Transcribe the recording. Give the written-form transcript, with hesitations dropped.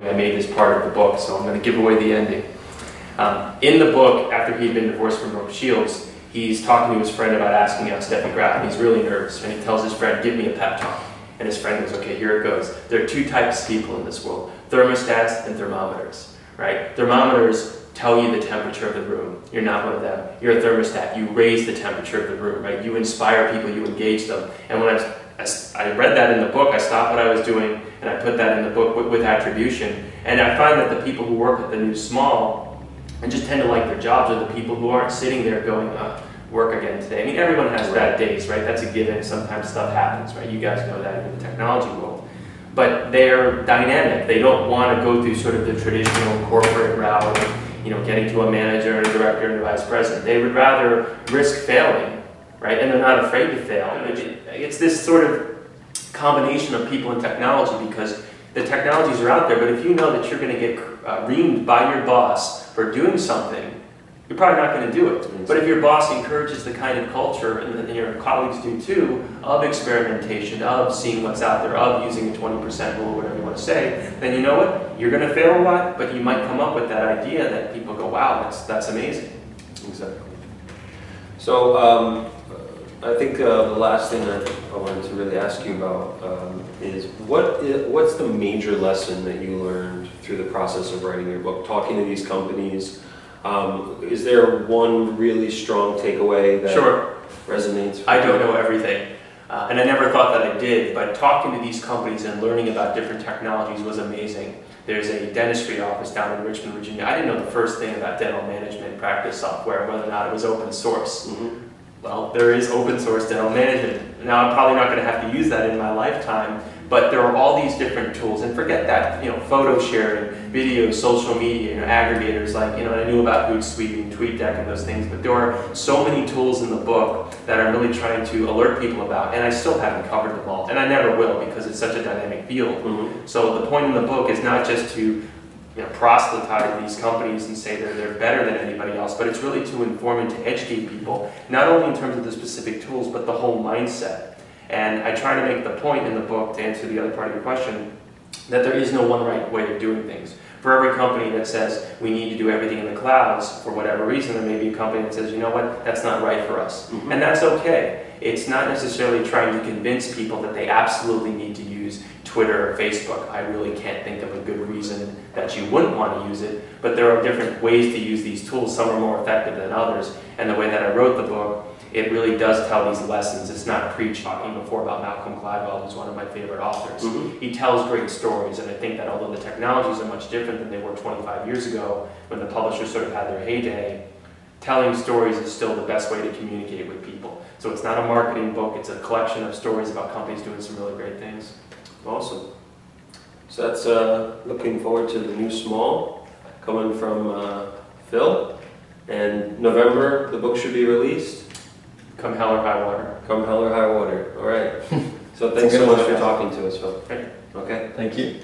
I made this part of the book, so I'm going to give away the ending. In the book, after he'd been divorced from Brooke Shields, he's talking to his friend about asking out Steffi Graf, and he's really nervous, and he tells his friend, give me a pep talk. And his friend goes, okay, here it goes. There are two types of people in this world, thermostats and thermometers, right? Thermometers tell you the temperature of the room. You're not one of them. You're a thermostat. You raise the temperature of the room, right? You inspire people, you engage them. And when I read that in the book, I stopped what I was doing and I put that in the book with attribution. And I find that the people who work at the new small and just tend to like their jobs are the people who aren't sitting there going, work again today. I mean, everyone has bad days, right? That's a given. Sometimes stuff happens, right? You guys know that in the technology world. But they're dynamic. They don't want to go through sort of the traditional corporate route of, you know, getting to a manager and a director and a vice president. They would rather risk failing, right? And they're not afraid to fail. It's this sort of combination of people and technology, because the technologies are out there, but if you know that you're going to get reamed by your boss for doing something, you're probably not going to do it. But if your boss encourages the kind of culture, and your colleagues do too, of experimentation, of seeing what's out there, of using a 20% rule, whatever you want to say, then you know what? You're going to fail a lot, but you might come up with that idea that people go, wow, that's amazing. Exactly. So I think the last thing that I wanted to really ask you about is what's the major lesson that you learned through the process of writing your book, talking to these companies? Is there one really strong takeaway that resonates? I don't know everything, and I never thought that I did, but talking to these companies and learning about different technologies was amazing. There's a dentistry office down in Richmond, Virginia. I didn't know the first thing about dental management practice software, whether or not it was open source. Mm-hmm. Well, there is open source dental management. Now, I'm probably not going to have to use that in my lifetime, but there are all these different tools, and forget that, you know, photo sharing, video, social media, you know, aggregators, like, you know, I knew about Hootsuite and TweetDeck and those things, but there are so many tools in the book that I'm really trying to alert people about, and I still haven't covered them all, and I never will because it's such a dynamic field. Mm-hmm. So the point in the book is not just to, you know, proselytize these companies and say they're better than anybody else, but it's really to inform and to educate people, not only in terms of the specific tools, but the whole mindset. And I try to make the point in the book, to answer the other part of your question, that there is no one right way of doing things. For every company that says we need to do everything in the clouds, for whatever reason, there may be a company that says, you know what, that's not right for us. Mm-hmm. And that's okay. It's not necessarily trying to convince people that they absolutely need to use Twitter or Facebook. I really can't think of a good reason that you wouldn't want to use it, but there are different ways to use these tools. Some are more effective than others, and the way that I wrote the book, it really does tell these lessons. It's not preach. Talking before about Malcolm Gladwell, who's one of my favorite authors. Mm-hmm. He tells great stories, and I think that although the technologies are much different than they were 25 years ago, when the publishers sort of had their heyday, telling stories is still the best way to communicate with people. So it's not a marketing book, it's a collection of stories about companies doing some really great things. Awesome. So that's looking forward to the new small coming from Phil. And November, the book should be released. Come hell or high water. Come hell or high water. All right. So thanks so much for talking to us, Phil. Okay. Okay. Thank you.